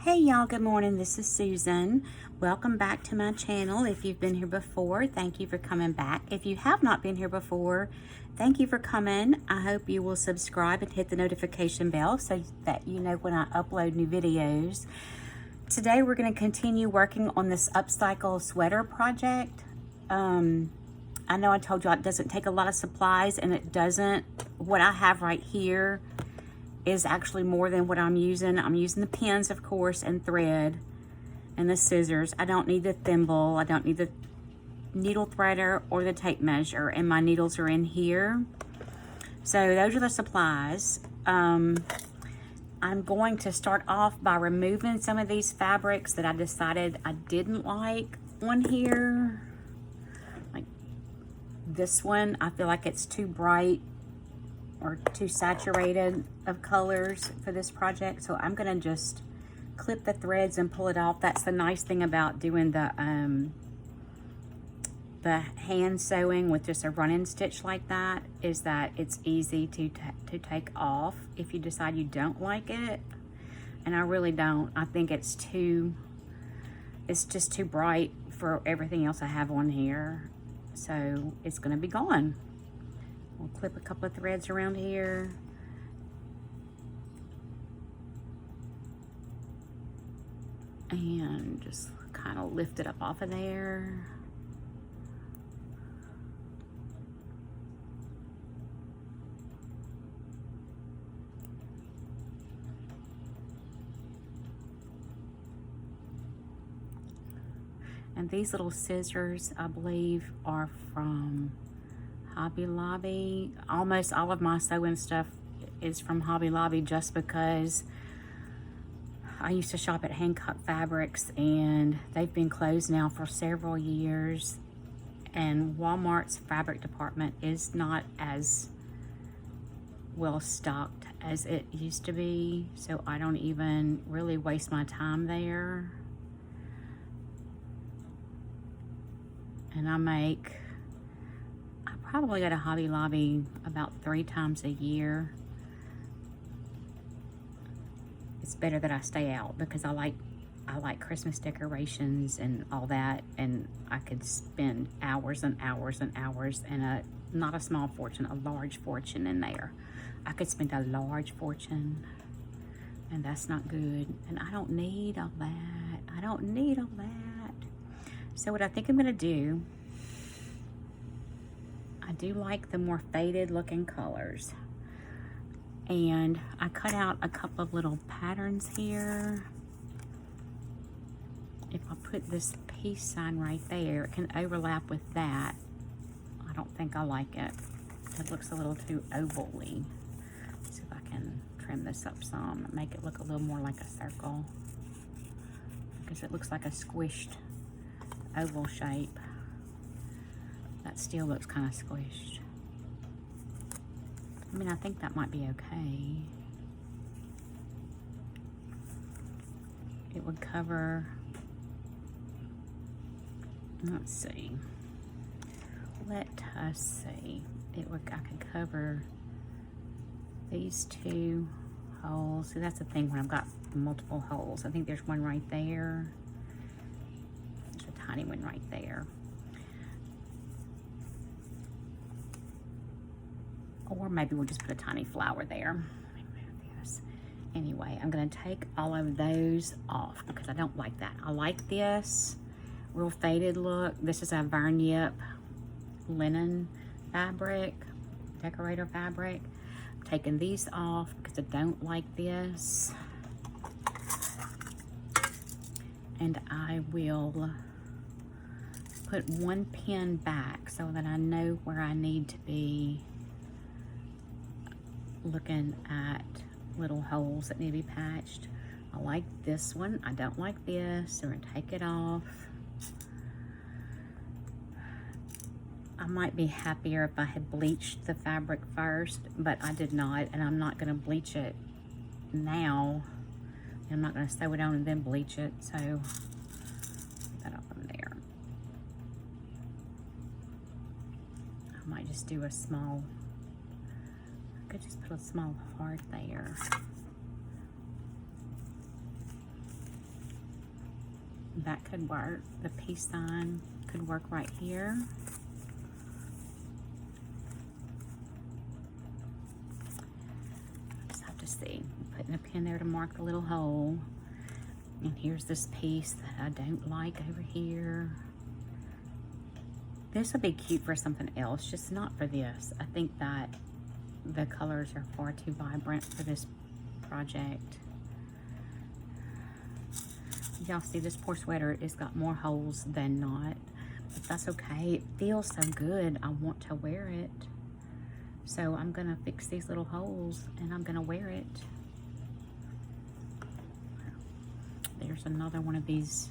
Hey y'all, good morning. This is Susan. Welcome back to my channel. If you've been here before, thank you for coming back. If you have not been here before, thank you for coming. I hope you will subscribe and hit the notification bell so that you know when I upload new videos. Today we're going to continue working on this upcycle sweater project. I know I told you it doesn't take a lot of supplies, and it doesn't. What I have right here is actually more than what I'm using. I'm using the pins, of course, and thread and the scissors. I don't need the thimble. I don't need the needle threader or the tape measure, and my needles are in here. So those are the supplies. I'm going to start off by removing some of these fabrics that I decided I didn't like on here. Like this one, I feel like it's too bright or too saturated of colors for this project, so I'm gonna just clip the threads and pull it off. That's the nice thing about doing the hand sewing with just a run-in stitch like that, is that it's easy to take off if you decide you don't like it. And I really don't. I think it's just too bright for everything else I have on here, so it's gonna be gone. We'll clip a couple of threads around here. And just kind of lift it up off of there. And these little scissors, I believe, are from Hobby Lobby. Almost all of my sewing stuff is from Hobby Lobby, just because I used to shop at Hancock Fabrics and they've been closed now for several years, and Walmart's fabric department is not as well stocked as it used to be, so I don't even really waste my time there. And I probably go to Hobby Lobby about 3 times a year. It's better that I stay out because I like Christmas decorations and all that, and I could spend hours and hours and hours, and not a small fortune, a large fortune in there. I could spend a large fortune, and that's not good. And I don't need all that. I don't need all that. So what I think I'm gonna do, I do like the more faded looking colors. And I cut out a couple of little patterns here. If I put this peace sign right there, it can overlap with that. I don't think I like it. It looks a little too oval-y. Let's see if I can trim this up some, make it look a little more like a circle, because it looks like a squished oval shape. That still looks kind of squished. I mean, I think that might be okay. It would cover, let's see. Let us see. I could cover these 2 holes. See, that's the thing when I've got multiple holes. I think there's one right there. There's a tiny one right there. Or maybe we'll just put a tiny flower there. Anyway, I'm gonna take all of those off because I don't like that. I like this real faded look. This is a Verniep linen fabric, decorator fabric. I'm taking these off because I don't like this. And I will put one pin back so that I know where I need to be looking at little holes that need to be patched. I like this one. I don't like this, so we're gonna take it off. I might be happier if I had bleached the fabric first, but I did not, and I'm not gonna bleach it now. I'm not gonna sew it on and then bleach it, so put that up in there. I might just do a small, I could just put a small heart there. that could work. The peace sign could work right here. Just have to see. Putting a pin there to mark the little hole. And here's this piece that I don't like over here. This would be cute for something else, just not for this. I think that the colors are far too vibrant for this project. Y'all see this poor sweater, it's got more holes than not, but that's okay. It feels so good. I want to wear it. So I'm gonna fix these little holes and I'm gonna wear it. There's another one of these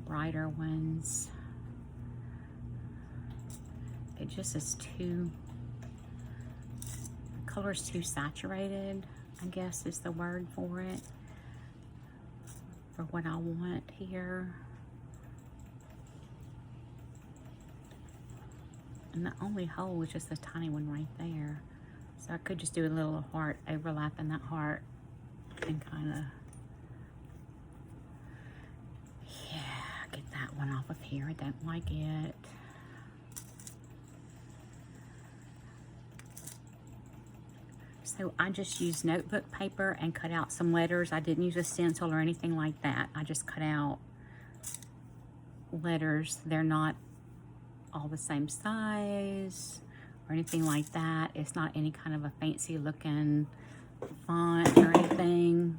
brighter ones. It just is too, the color's too saturated, I guess is the word for it, for what I want here. And the only hole is just a tiny one right there. So I could just do a little heart overlapping that heart and kind of, yeah, get that one off of here. I don't like it. So I just used notebook paper and cut out some letters. I didn't use a stencil or anything like that. I just cut out letters. They're not all the same size or anything like that. It's not any kind of a fancy looking font or anything.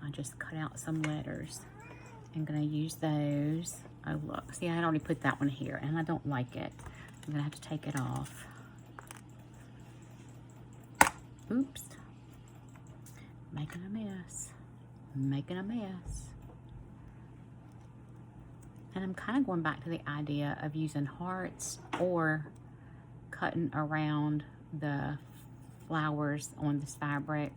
I just cut out some letters. I'm gonna use those. Oh look, see, I had already put that one here and I don't like it. I'm gonna have to take it off. Oops, making a mess, making a mess. And I'm kind of going back to the idea of using hearts or cutting around the flowers on this fabric,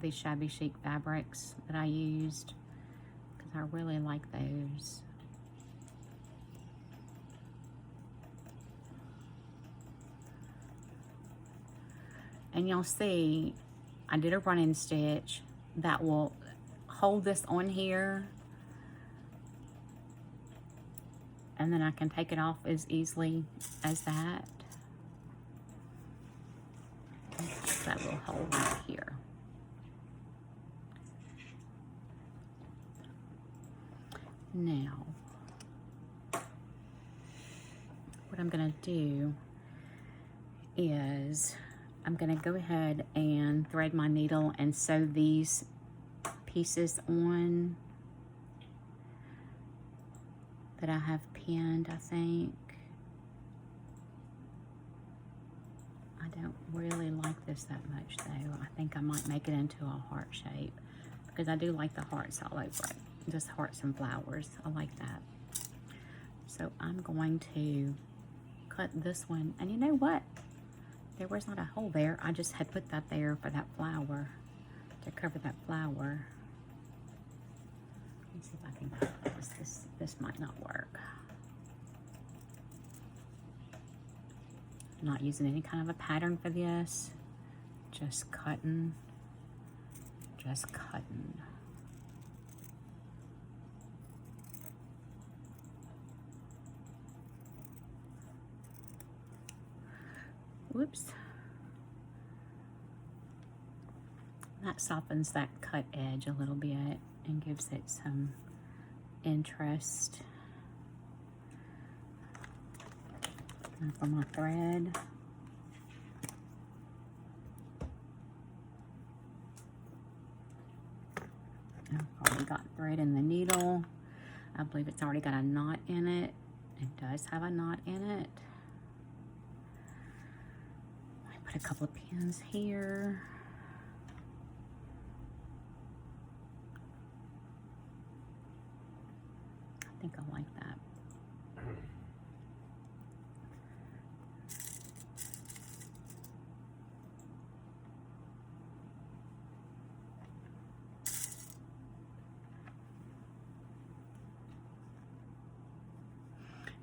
these shabby chic fabrics that I used, because I really like those. And you'll see, I did a running stitch that will hold this on here. And then I can take it off as easily as that. That little hole right here. Now, what I'm gonna do is I'm gonna go ahead and thread my needle and sew these pieces on that I have pinned, I think. I don't really like this that much though. I think I might make it into a heart shape because I do like the hearts all over it. Just hearts and flowers, I like that. So I'm going to cut this one, and you know what? There was not a hole there. I just had put that there for that flower, to cover that flower. Let me see if I can cut this. This might not work. I'm not using any kind of a pattern for this. Just cutting. Just cutting. Whoops. That softens that cut edge a little bit and gives it some interest. And for my thread, I've already got thread in the needle. I believe it's already got a knot in it. It does have a knot in it. A couple of pins here. I think I like that.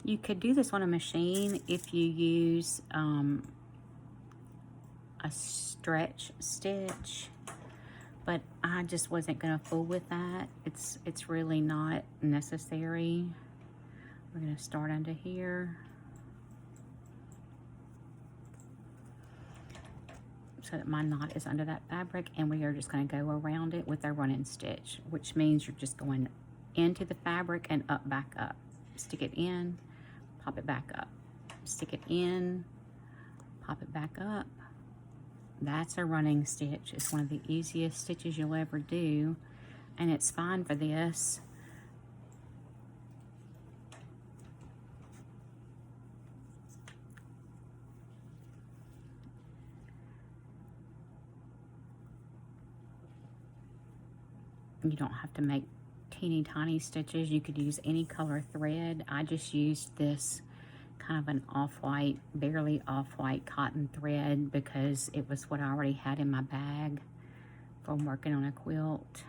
You could do this on a machine if you use a stretch stitch, but I just wasn't gonna fool with that. It's really not necessary. We're gonna start under here. So that my knot is under that fabric, and we are just going to go around it with our running stitch, which means you're just going into the fabric and up, back up. Stick it in, pop it back up. Stick it in, pop it back up. That's a running stitch. It's one of the easiest stitches you'll ever do, and it's fine for this. You don't have to make teeny tiny stitches. You could use any color thread. I just used this kind of an off-white, barely off-white cotton thread because it was what I already had in my bag from working on a quilt.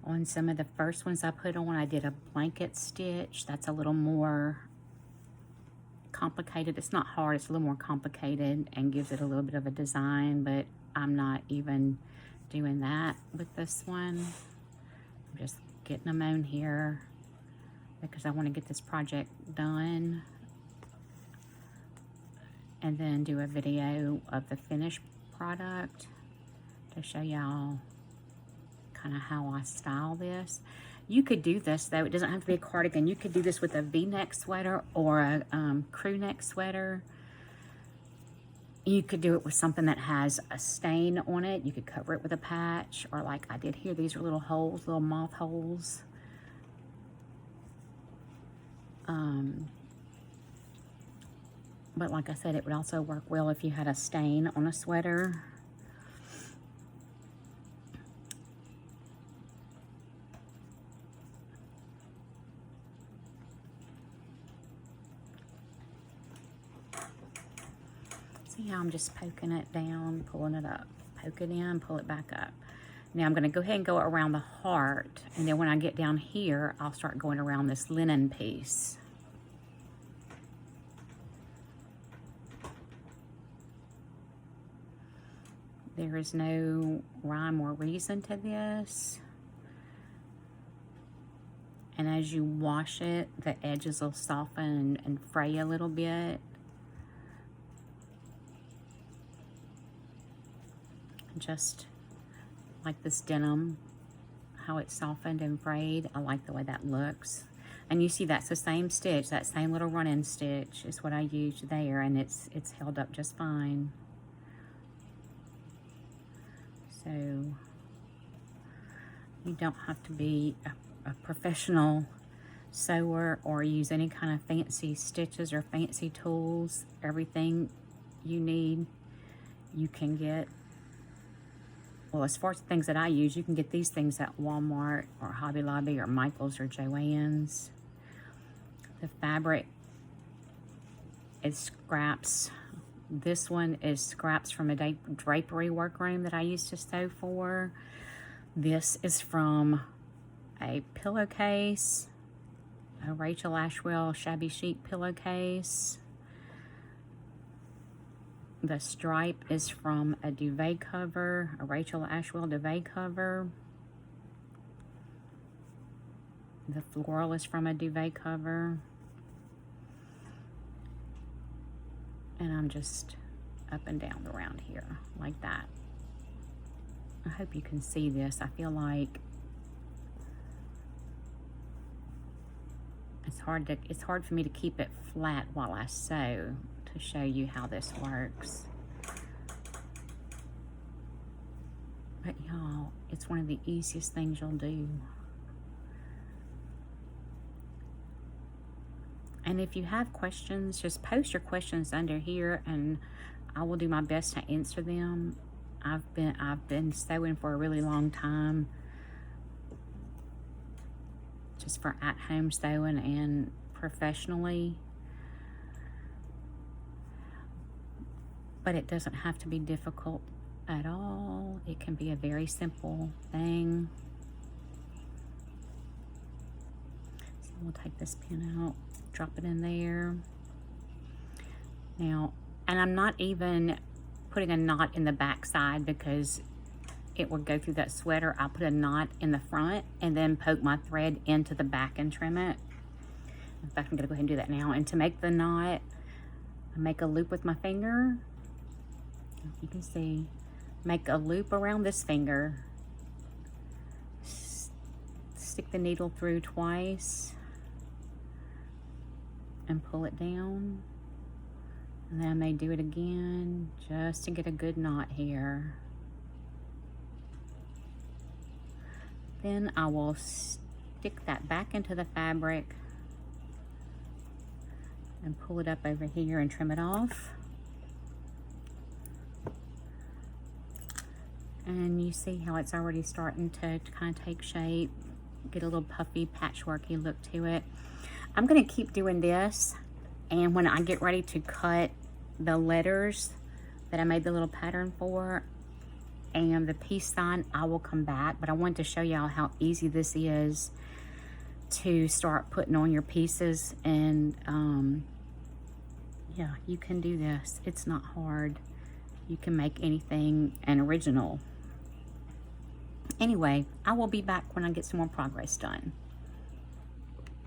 On some of the first ones I put on, I did a blanket stitch. That's a little more complicated. It's not hard, it's a little more complicated and gives it a little bit of a design, but I'm not even doing that with this one. I'm just getting them on here because I want to get this project done and then do a video of the finished product to show y'all kind of how I style this. You could do this though, it doesn't have to be a cardigan. You could do this with a V-neck sweater or a crew neck sweater. You could do it with something that has a stain on it. You could cover it with a patch, or like I did here, these are little holes, little moth holes. But like I said, it would also work well if you had a stain on a sweater. See how I'm just poking it down, pulling it up. Poke it in, pull it back up. Now I'm going to go ahead and go around the heart, and then when I get down here, I'll start going around this linen piece. There is no rhyme or reason to this. And as you wash it, the edges will soften and fray a little bit. Just like this denim, how it softened and frayed. I like the way that looks. And you see that's the same stitch, that same little run-in stitch is what I used there, and it's held up just fine. So you don't have to be a professional sewer or use any kind of fancy stitches or fancy tools. Everything you need you can get. Well, as far as the things that I use, you can get these things at Walmart or Hobby Lobby or Michael's or Joann's. The fabric is scraps. This one is scraps from a drapery workroom that I used to sew for. This is from a pillowcase, a Rachel Ashwell shabby chic pillowcase. The stripe is from a duvet cover, a Rachel Ashwell duvet cover. The floral is from a duvet cover. And I'm just up and down around here like that. I hope you can see this. I feel like it's hard for me to keep it flat while I sew to show you how this works. But y'all, it's one of the easiest things you'll do. And if you have questions, just post your questions under here and I will do my best to answer them. I've been sewing for a really long time, just for at-home sewing and professionally. But it doesn't have to be difficult at all. It can be a very simple thing. So we'll take this pin out, drop it in there. Now, And I'm not even putting a knot in the back side because it will go through that sweater. I'll put a knot in the front and then poke my thread into the back and trim it. In fact, I'm gonna go ahead and do that now. And to make the knot, I make a loop with my finger. You can see, make a loop around this finger. Stick the needle through twice and pull it down. And then I may do it again just to get a good knot here. Then I will stick that back into the fabric and pull it up over here and trim it off. And you see how it's already starting to kind of take shape, get a little puffy, patchworky look to it. I'm gonna keep doing this, and when I get ready to cut the letters that I made the little pattern for and the peace sign, I will come back. But I wanted to show y'all how easy this is to start putting on your pieces. And yeah, you can do this. It's not hard. You can make anything an original. Anyway, I will be back when I get some more progress done.